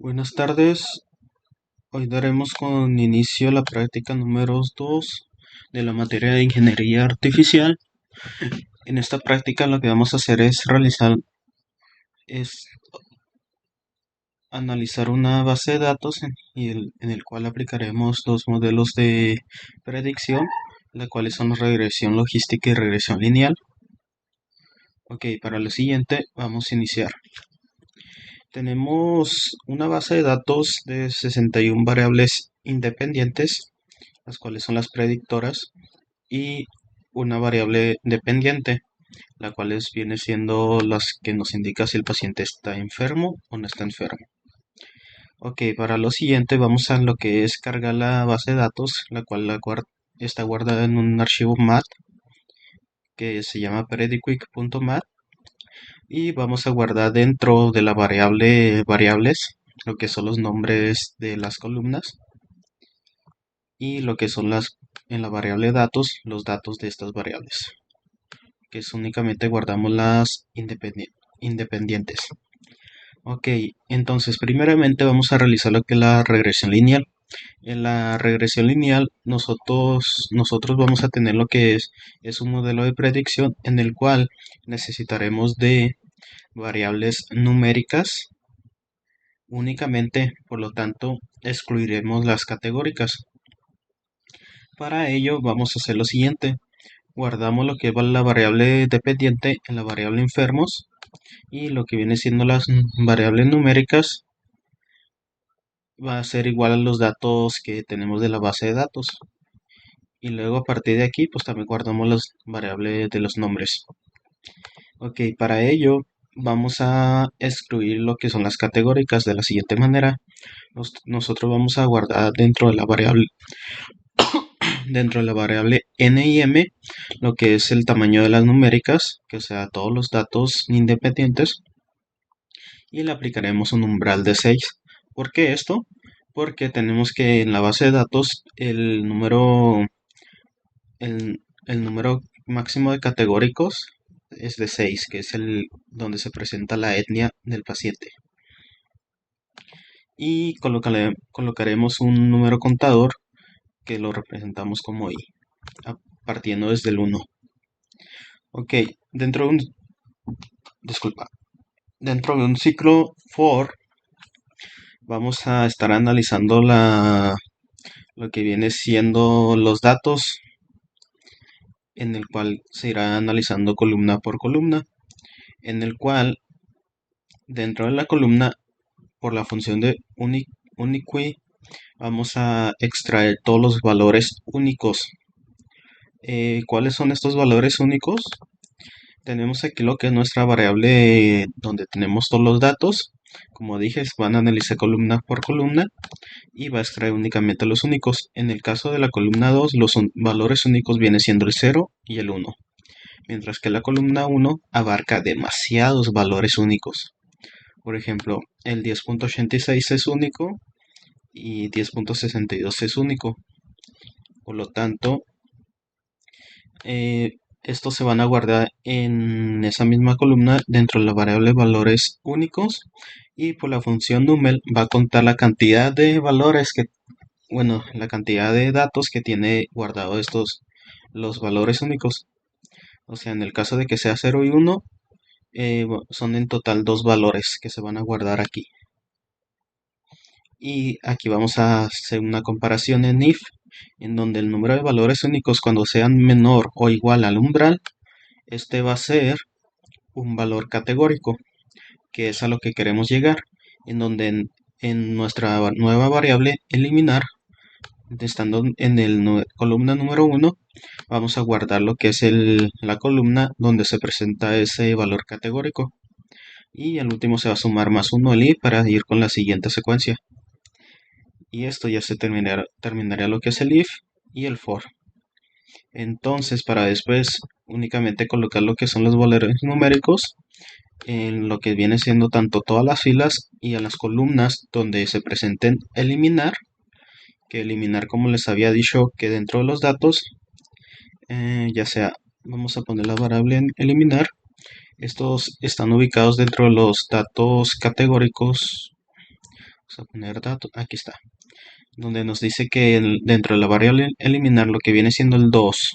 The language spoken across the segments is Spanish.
Buenas tardes, hoy daremos con inicio la práctica número 2 de la materia de Ingeniería Artificial. En esta práctica lo que vamos a hacer es analizar una base de datos en el cual aplicaremos dos modelos de predicción, las cuales son regresión logística y regresión lineal. Ok, para lo siguiente vamos a iniciar. Tenemos una base de datos de 61 variables independientes, las cuales son las predictoras, y una variable dependiente, la cual viene siendo las que nos indica si el paciente está enfermo o no está enfermo. Ok, para lo siguiente vamos a lo que es cargar la base de datos, la cual está guardada en un archivo MAT que se llama predicquick.mat, y vamos a guardar dentro de la variable variables, lo que son los nombres de las columnas, y lo que son en la variable datos, los datos de estas variables, que es únicamente guardamos las independientes. Ok, entonces primeramente vamos a realizar lo que es la regresión lineal. En la regresión lineal nosotros vamos a tener lo que es un modelo de predicción en el cual necesitaremos de variables numéricas únicamente, por lo tanto excluiremos las categóricas. Para ello vamos a hacer lo siguiente: guardamos lo que va la variable dependiente en la variable enfermos, y lo que viene siendo las variables numéricas va a ser igual a los datos que tenemos de la base de datos. Y luego a partir de aquí pues también guardamos las variables de los nombres. Ok, para ello vamos a excluir lo que son las categóricas de la siguiente manera. Nosotros vamos a guardar dentro de la variable n y m lo que es el tamaño de las numéricas, que sea todos los datos independientes, y le aplicaremos un umbral de 6. ¿Por qué esto? Porque tenemos que en la base de datos el número máximo de categóricos es de 6, que es el donde se presenta la etnia del paciente. Y colocaremos un número contador que lo representamos como i, partiendo desde el 1. Ok, dentro de un, disculpa, dentro de un ciclo for vamos a estar analizando lo que viene siendo los datos, en el cual se irá analizando columna por columna, en el cual dentro de la columna, por la función de unique, vamos a extraer todos los valores únicos. ¿Cuáles son estos valores únicos? Tenemos aquí lo que es nuestra variable donde tenemos todos los datos. Como dije, van a analizar columna por columna y va a extraer únicamente los únicos. En el caso de la columna 2, los valores únicos vienen siendo el 0 y el 1, mientras que la columna 1 abarca demasiados valores únicos. Por ejemplo, el 10.86 es único y 10.62 es único. Por lo tanto, estos se van a guardar en esa misma columna dentro de la variable valores únicos, y por la función numel va a contar la cantidad de la cantidad de datos que tiene guardado los valores únicos. O sea, en el caso de que sea 0 y 1, son en total dos valores que se van a guardar aquí. Y aquí vamos a hacer una comparación en if, en donde el número de valores únicos, cuando sean menor o igual al umbral, este va a ser un valor categórico, que es a lo que queremos llegar, en donde en nuestra nueva variable eliminar, estando en el columna número 1, vamos a guardar lo que es la columna donde se presenta ese valor categórico. Y al último se va a sumar más 1 el i para ir con la siguiente secuencia. Y esto ya se terminaría lo que es el if y el for. Entonces, para después únicamente colocar lo que son los valores numéricos en lo que viene siendo tanto todas las filas y a las columnas donde se presenten eliminar, que eliminar, como les había dicho, que dentro de los datos, ya sea, vamos a poner la variable en eliminar, estos están ubicados dentro de los datos categóricos, Vamos a poner datos, aquí está, donde nos dice que dentro de la variable eliminar lo que viene siendo el 2,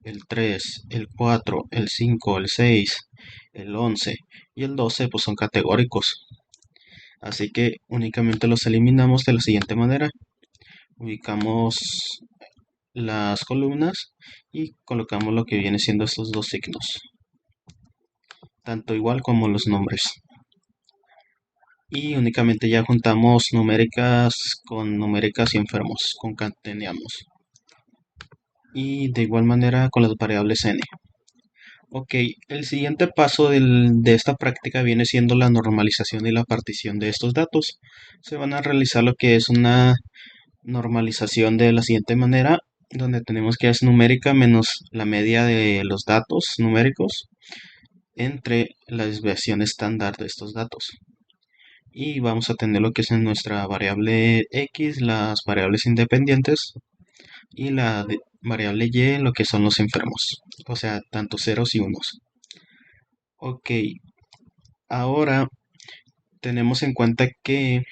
el 3, el 4, el 5, el 6, el 11 y el 12 pues son categóricos. Así que únicamente los eliminamos de la siguiente manera. Ubicamos las columnas y colocamos lo que viene siendo estos dos signos, tanto igual como los nombres. Y únicamente ya juntamos numéricas con numéricas y enfermos, concatenamos. Y de igual manera con las variables n. Ok, el siguiente paso de esta práctica viene siendo la normalización y la partición de estos datos. Se van a realizar lo que es una normalización de la siguiente manera, donde tenemos que es numérica menos la media de los datos numéricos entre la desviación estándar de estos datos. Y vamos a tener lo que es en nuestra variable x, las variables independientes, y la variable y, lo que son los enfermos, o sea, tanto ceros y unos. Ok, ahora tenemos en cuenta que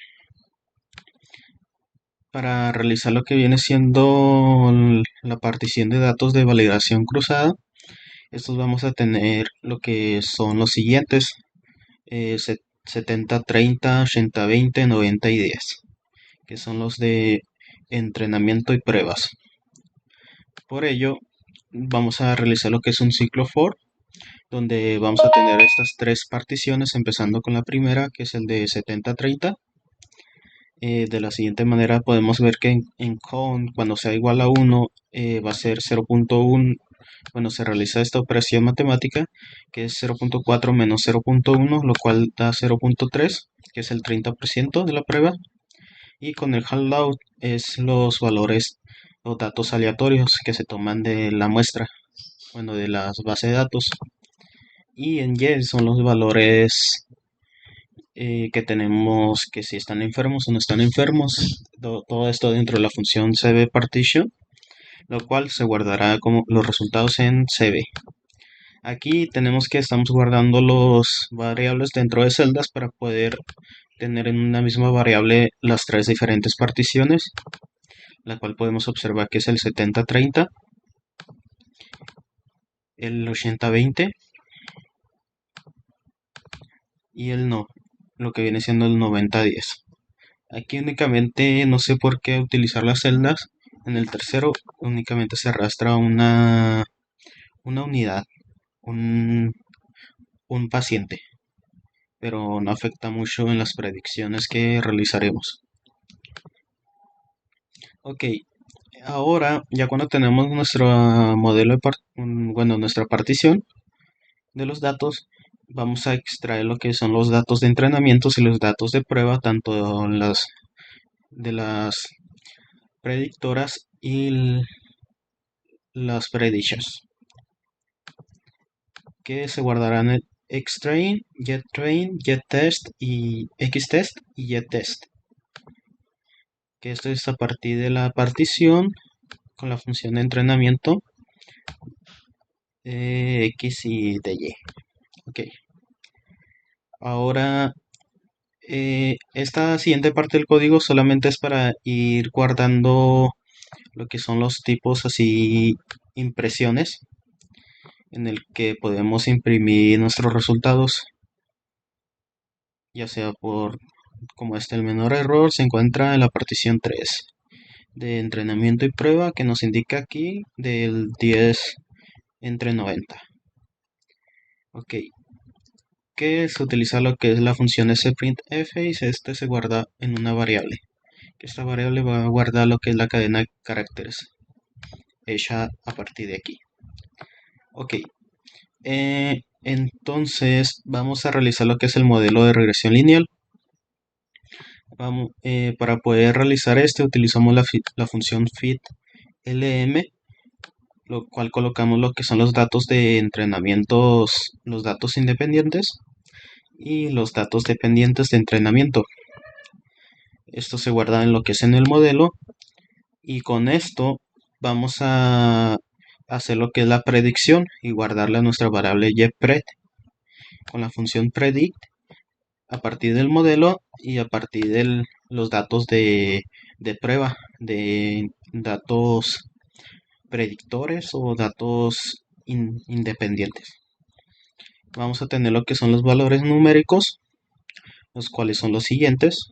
para realizar lo que viene siendo la partición de datos de validación cruzada, estos vamos a tener lo que son los siguientes: 70, 30, 80, 20, 90 y 10, que son los de entrenamiento y pruebas. Por ello, vamos a realizar lo que es un ciclo for, donde vamos a tener estas tres particiones, empezando con la primera, que es el de 70-30. De la siguiente manera podemos ver que en count, cuando sea igual a 1, va a ser 0.1. Bueno, se realiza esta operación matemática, que es 0.4 menos 0.1, lo cual da 0.3, que es el 30% de la prueba. Y con el handlout es los valores o datos aleatorios que se toman de la muestra, bueno, de las bases de datos. Y en Y son los valores que tenemos, que si están enfermos o no están enfermos. Todo esto dentro de la función cbPartition, lo cual se guardará como los resultados en cb. Aquí tenemos que estamos guardando los variables dentro de celdas para poder tener en una misma variable las tres diferentes particiones, la cual podemos observar que es el 70-30, el 80-20 y el no, lo que viene siendo el 90-10. Aquí únicamente no sé por qué utilizar las celdas. En el tercero únicamente se arrastra una unidad, un, un paciente, pero no afecta mucho en las predicciones que realizaremos. Ok, ahora ya cuando tenemos nuestro modelo bueno, nuestra partición de los datos, vamos a extraer lo que son los datos de entrenamiento y los datos de prueba, tanto de las predictoras y las predichas, que se guardarán en xtrain, gettrain, gettest y xtest y gettest, que esto es a partir de la partición con la función de entrenamiento x y de y. Ok, ahora esta siguiente parte del código solamente es para ir guardando lo que son los tipos así, impresiones, en el que podemos imprimir nuestros resultados, ya sea por, como el menor error se encuentra en la partición 3 de entrenamiento y prueba, que nos indica aquí del 10 entre 90. Ok, que se utiliza lo que es la función sprintf, y este se guarda en una variable, que esta variable va a guardar lo que es la cadena de caracteres hecha a partir de aquí. Ok, entonces vamos a realizar lo que es el modelo de regresión lineal. Para poder realizar este utilizamos la función fitlm, lo cual colocamos lo que son los datos de entrenamientos, los datos independientes y los datos dependientes de entrenamiento. Esto se guarda en lo que es en el modelo, y con esto vamos a hacer lo que es la predicción y guardarla a nuestra variable ypred con la función predict a partir del modelo y a partir los datos de prueba, de datos predictores o datos independientes. Vamos a tener lo que son los valores numéricos, los cuales son los siguientes.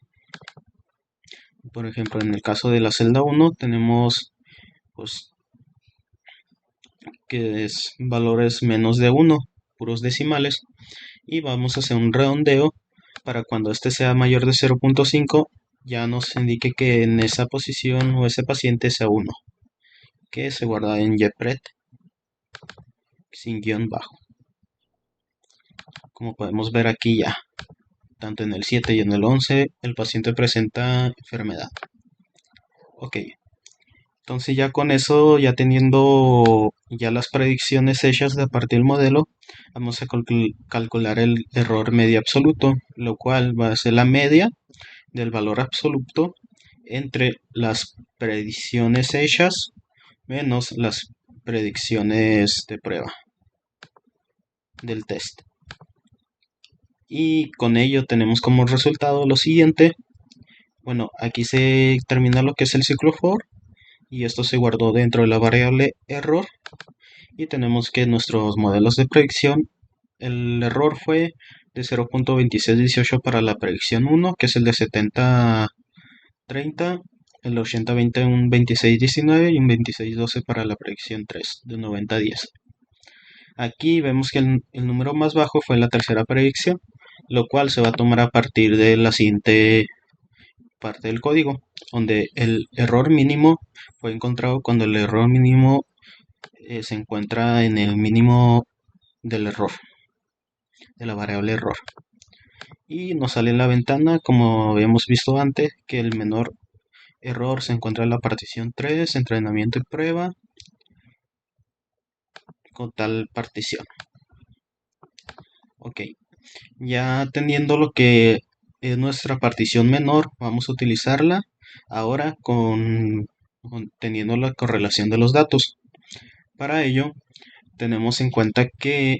Por ejemplo, en el caso de la celda 1 tenemos pues que es valores menos de 1, puros decimales, y vamos a hacer un redondeo para cuando este sea mayor de 0.5 ya nos indique que en esa posición o ese paciente sea 1, que se guarda en JPRED sin guión bajo. Como podemos ver aquí ya, tanto en el 7 y en el 11 el paciente presenta enfermedad. Ok, entonces ya con eso, ya teniendo ya las predicciones hechas de a partir del modelo, vamos a calcular el error medio absoluto, lo cual va a ser la media del valor absoluto entre las predicciones hechas menos las predicciones de prueba del test. Y con ello tenemos como resultado lo siguiente. Bueno, aquí se termina lo que es el ciclo for y esto se guardó dentro de la variable error. Y tenemos que nuestros modelos de predicción, el error fue de 0.2618 para la predicción 1, que es el de 70-30, el 80-20 un 26-19 y un 26-12 para la predicción 3, de 90-10. Aquí vemos que el número más bajo fue la tercera predicción, lo cual se va a tomar a partir de la siguiente parte del código, donde el error mínimo fue encontrado cuando el error mínimo se encuentra en el mínimo del error, de la variable error. Y nos sale en la ventana, como habíamos visto antes, que el menor error se encuentra en la partición 3, entrenamiento y prueba, con tal partición. Ok, ya teniendo lo que es nuestra partición menor, vamos a utilizarla ahora teniendo la correlación de los datos. Para ello, tenemos en cuenta que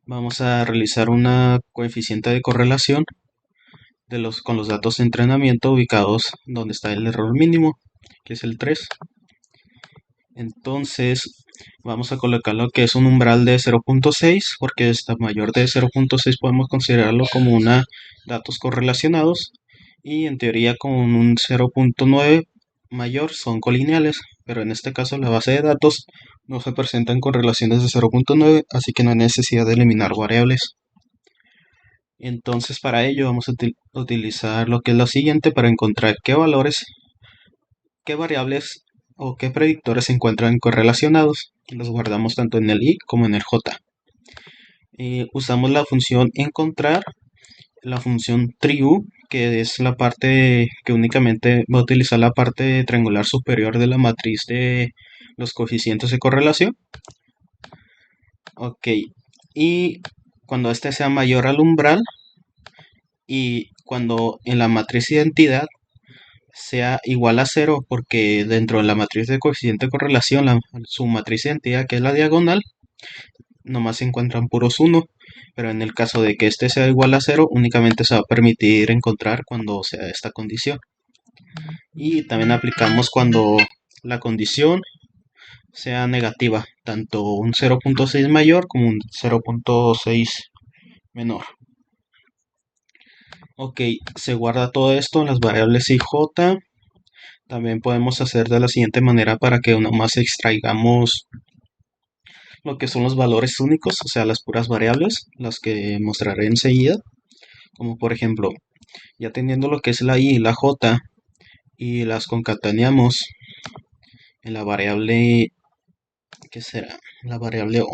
vamos a realizar una coeficiente de correlación con los datos de entrenamiento ubicados donde está el error mínimo, que es el 3. Entonces vamos a colocar lo que es un umbral de 0.6, porque esta mayor de 0.6 podemos considerarlo como una datos correlacionados, y en teoría con un 0.9 mayor son colineales, pero en este caso la base de datos no se presentan con relaciones de 0.9, así que no hay necesidad de eliminar variables. Entonces para ello vamos a utilizar lo que es lo siguiente para encontrar qué valores, qué variables o qué predictores se encuentran correlacionados. Los guardamos tanto en el i como en el j. Usamos la función encontrar, la función true, que es la parte que únicamente va a utilizar la parte triangular superior de la matriz de los coeficientes de correlación. Ok, y cuando este sea mayor al umbral y cuando en la matriz identidad sea igual a 0, porque dentro de la matriz de coeficiente de correlación, su matriz de identidad, que es la diagonal, nomás se encuentran puros 1, pero en el caso de que este sea igual a 0, únicamente se va a permitir encontrar cuando sea esta condición. Y también aplicamos cuando la condición sea negativa, tanto un 0.6 mayor como un 0.6 menor. Ok, se guarda todo esto en las variables i, j. También podemos hacer de la siguiente manera para que nomás extraigamos lo que son los valores únicos, o sea, las puras variables, las que mostraré enseguida. Como por ejemplo, ya teniendo lo que es la i y la j y las concateneamos en la variable, ¿qué será? La variable o.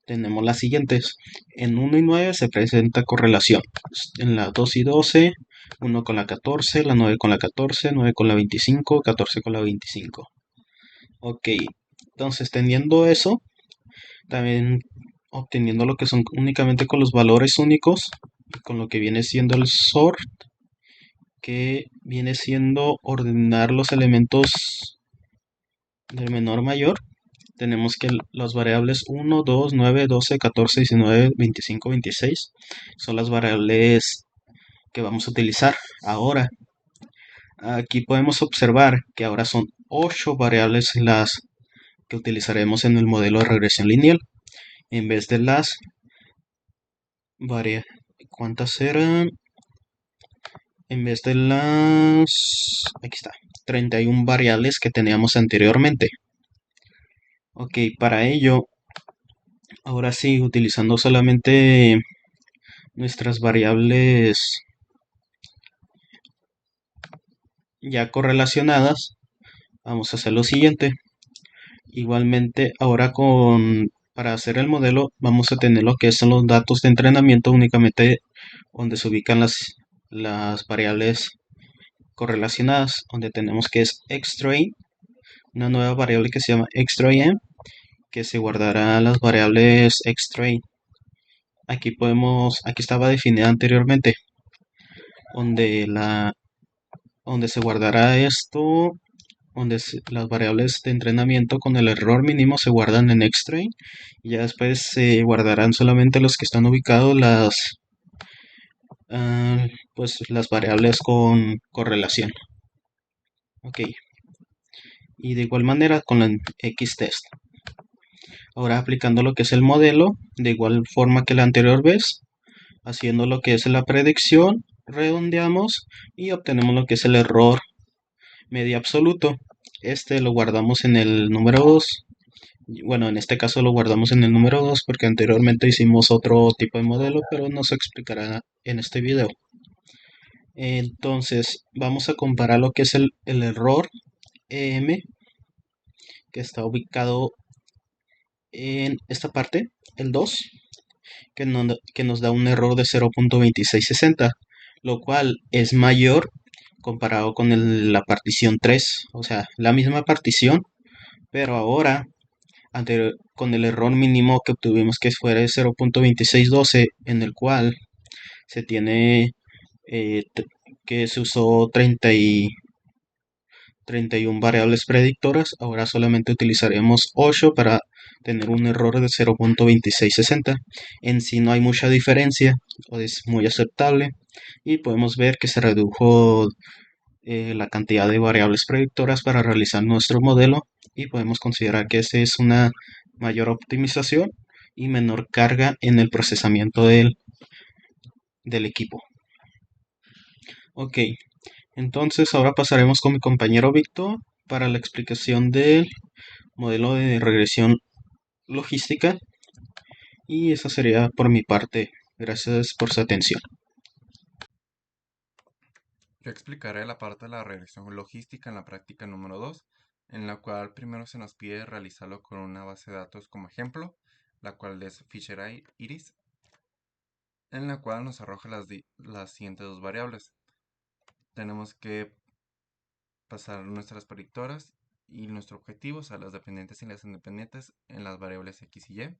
Tenemos las siguientes. En 1 y 9 se presenta correlación. En la 2 y 12, 1 con la 14, la 9 con la 14, 9 con la 25, 14 con la 25. Ok, entonces teniendo eso, también obteniendo lo que son únicamente con los valores únicos, con lo que viene siendo el sort, que viene siendo ordenar los elementos del menor a mayor. Tenemos que las variables 1, 2, 9, 12, 14, 19, 25, 26 son las variables que vamos a utilizar ahora. Aquí podemos observar que ahora son 8 variables las que utilizaremos en el modelo de regresión lineal, en vez de las variables. ¿Cuántas eran? En vez de las... Aquí está. 31 variables que teníamos anteriormente. Ok, para ello, ahora sí, utilizando solamente nuestras variables ya correlacionadas, vamos a hacer lo siguiente. Igualmente, ahora para hacer el modelo vamos a tener lo que son los datos de entrenamiento únicamente donde se ubican las variables correlacionadas, donde tenemos que es xtrain, una nueva variable que se llama xtrain, que se guardará las variables xtrain. Aquí estaba definida anteriormente, donde donde se guardará esto, las variables de entrenamiento con el error mínimo se guardan en xtrain y ya después se guardarán solamente los que están ubicados pues las variables con correlación. Ok, y de igual manera con la xtest. Ahora aplicando lo que es el modelo, de igual forma que la anterior vez, haciendo lo que es la predicción, redondeamos y obtenemos lo que es el error medio absoluto. Este lo guardamos en el número 2. Bueno, en este caso lo guardamos en el número 2 porque anteriormente hicimos otro tipo de modelo, pero no se explicará en este video. Entonces, vamos a comparar lo que es el error EM, que está ubicado en esta parte, el 2, que nos da un error de 0.2660, lo cual es mayor comparado con la partición 3, o sea, la misma partición, pero ahora con el error mínimo que obtuvimos que fuera de 0.2612, en el cual se tiene que se usó 31 variables predictoras, ahora solamente utilizaremos 8 para tener un error de 0.2660. En sí no hay mucha diferencia, o es muy aceptable, y podemos ver que se redujo la cantidad de variables predictoras para realizar nuestro modelo, y podemos considerar que esa es una mayor optimización y menor carga en el procesamiento del equipo. Ok, entonces ahora pasaremos con mi compañero Víctor para la explicación del modelo de regresión logística, y eso sería por mi parte. Gracias por su atención. Yo explicaré la parte de la regresión logística en la práctica número 2, en la cual primero se nos pide realizarlo con una base de datos como ejemplo, la cual es Fisher Iris, en la cual nos arroja las siguientes dos variables. Tenemos que pasar nuestras predictoras y nuestro objetivo, o sea, las dependientes y las independientes, en las variables x y y.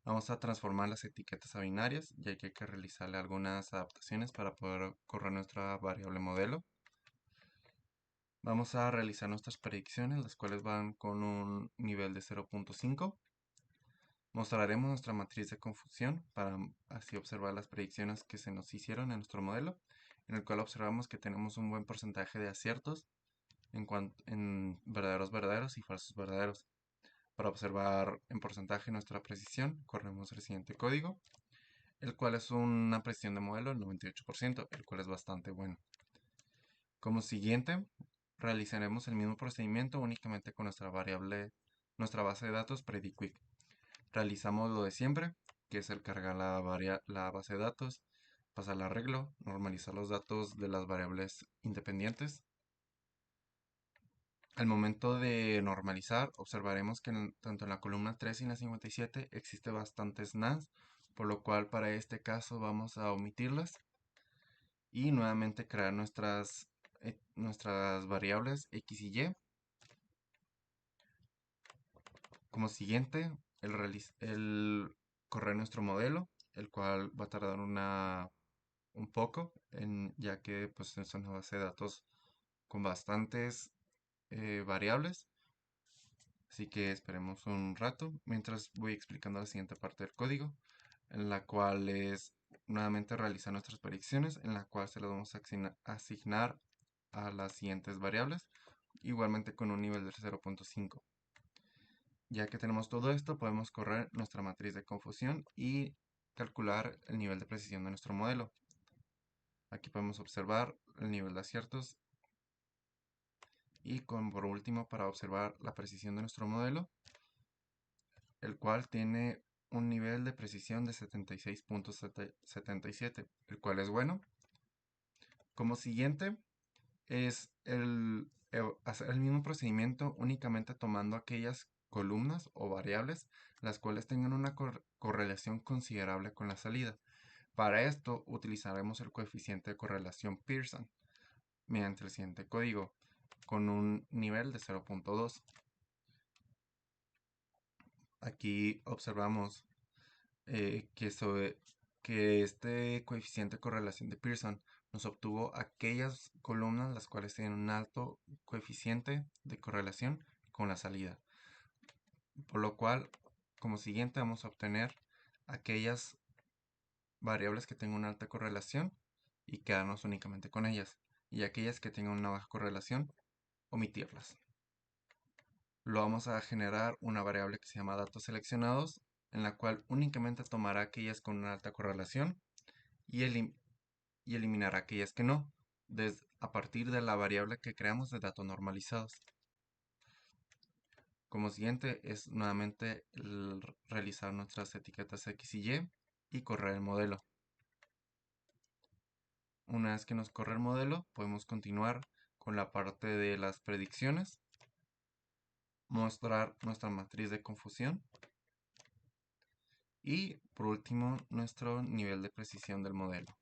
Vamos a transformar las etiquetas a binarias, ya que hay que realizarle algunas adaptaciones para poder correr nuestra variable modelo. Vamos a realizar nuestras predicciones, las cuales van con un nivel de 0.5. Mostraremos nuestra matriz de confusión para así observar las predicciones que se nos hicieron en nuestro modelo, en el cual observamos que tenemos un buen porcentaje de aciertos en verdaderos y falsos verdaderos. Para observar en porcentaje nuestra precisión, corremos el siguiente código, el cual es una precisión de modelo del 98%, el cual es bastante bueno. Como siguiente, realizaremos el mismo procedimiento únicamente con nuestra base de datos PredictQuick. Realizamos lo de siempre, que es el cargar la base de datos, pasar el arreglo, normalizar los datos de las variables independientes. Al momento de normalizar, observaremos que tanto en la columna 3 y en la 57 existe bastantes nans, por lo cual para este caso vamos a omitirlas y nuevamente crear nuestras variables x y y. Como siguiente, el correr nuestro modelo, el cual va a tardar un poco, ya que pues es una base de datos con bastantes variables. Así que esperemos un rato mientras voy explicando la siguiente parte del código, en la cual es nuevamente realizar nuestras predicciones, en la cual se las vamos a asignar a las siguientes variables, igualmente con un nivel de 0.5. Ya que tenemos todo esto, podemos correr nuestra matriz de confusión y calcular el nivel de precisión de nuestro modelo. Aquí podemos observar el nivel de aciertos y por último, para observar la precisión de nuestro modelo, el cual tiene un nivel de precisión de 76.77, el cual es bueno. Como siguiente es hacer el mismo procedimiento únicamente tomando aquellas columnas o variables las cuales tengan una correlación considerable con la salida. Para esto utilizaremos el coeficiente de correlación Pearson mediante el siguiente código con un nivel de 0.2. Aquí observamos que este coeficiente de correlación de Pearson nos obtuvo aquellas columnas las cuales tienen un alto coeficiente de correlación con la salida. Por lo cual, como siguiente vamos a obtener aquellas variables que tengan una alta correlación y quedarnos únicamente con ellas. Y aquellas que tengan una baja correlación, omitirlas. Lo vamos a generar una variable que se llama datos seleccionados, en la cual únicamente tomará aquellas con una alta correlación y, eliminará aquellas que no, a partir de la variable que creamos de datos normalizados. Como siguiente es nuevamente realizar nuestras etiquetas X y Y correr el modelo. Una vez que nos corre el modelo, podemos continuar con la parte de las predicciones, mostrar nuestra matriz de confusión y por último nuestro nivel de precisión del modelo,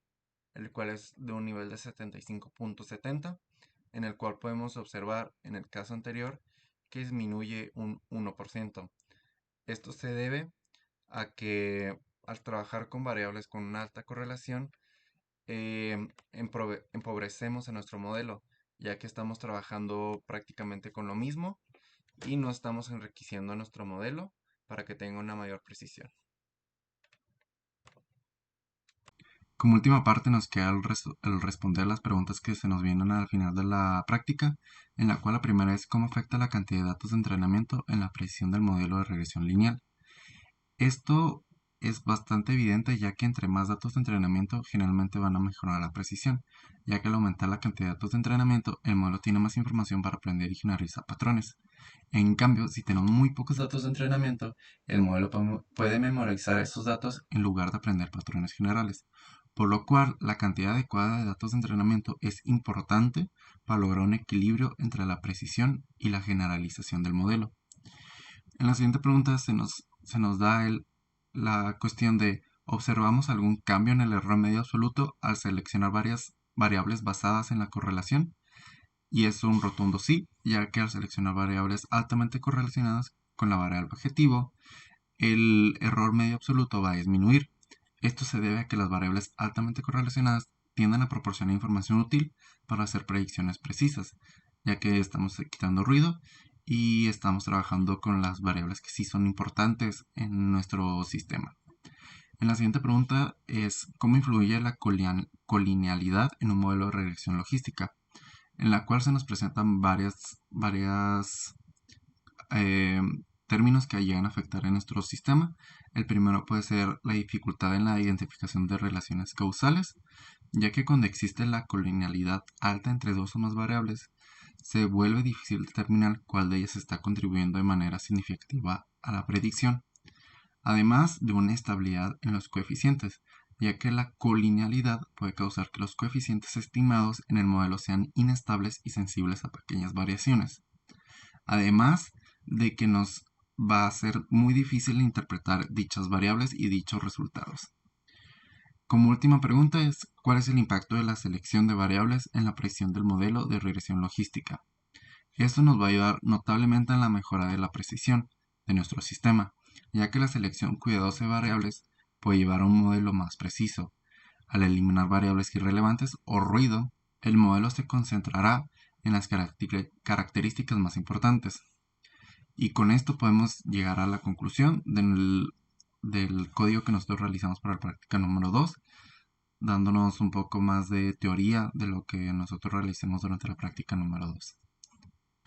el cual es de un nivel de 75.70, en el cual podemos observar en el caso anterior que disminuye un 1%. Esto se debe a que al trabajar con variables con una alta correlación, empobrecemos a nuestro modelo, ya que estamos trabajando prácticamente con lo mismo y no estamos enriqueciendo a nuestro modelo para que tenga una mayor precisión. Como última parte nos queda el responder las preguntas que se nos vienen al final de la práctica, en la cual la primera es cómo afecta la cantidad de datos de entrenamiento en la precisión del modelo de regresión lineal. Esto es bastante evidente ya que entre más datos de entrenamiento generalmente van a mejorar la precisión, ya que al aumentar la cantidad de datos de entrenamiento el modelo tiene más información para aprender y generalizar patrones. En cambio, si tenemos muy pocos datos de entrenamiento, el modelo puede memorizar esos datos en lugar de aprender patrones generales, por lo cual la cantidad adecuada de datos de entrenamiento es importante para lograr un equilibrio entre la precisión y la generalización del modelo. En la siguiente pregunta se nos da la cuestión de ¿observamos algún cambio en el error medio absoluto al seleccionar varias variables basadas en la correlación? Y es un rotundo sí, ya que al seleccionar variables altamente correlacionadas con la variable objetivo, el error medio absoluto va a disminuir. Esto se debe a que las variables altamente correlacionadas tienden a proporcionar información útil para hacer predicciones precisas, ya que estamos quitando ruido y estamos trabajando con las variables que sí son importantes en nuestro sistema. En la siguiente pregunta es ¿cómo influye la colinealidad en un modelo de regresión logística? En la cual se nos presentan varias eh, términos que llegan a afectar en nuestro sistema. El primero puede ser la dificultad en la identificación de relaciones causales, ya que cuando existe la colinealidad alta entre dos o más variables, se vuelve difícil determinar cuál de ellas está contribuyendo de manera significativa a la predicción, además de una estabilidad en los coeficientes, ya que la colinealidad puede causar que los coeficientes estimados en el modelo sean inestables y sensibles a pequeñas variaciones. Además de que nos va a ser muy difícil interpretar dichas variables y dichos resultados. Como última pregunta es, ¿cuál es el impacto de la selección de variables en la precisión del modelo de regresión logística? Esto nos va a ayudar notablemente en la mejora de la precisión de nuestro sistema, ya que la selección cuidadosa de variables puede llevar a un modelo más preciso. Al eliminar variables irrelevantes o ruido, el modelo se concentrará en las características más importantes. Y con esto podemos llegar a la conclusión del código que nosotros realizamos para la práctica número 2, dándonos un poco más de teoría de lo que nosotros realicemos durante la práctica número 2.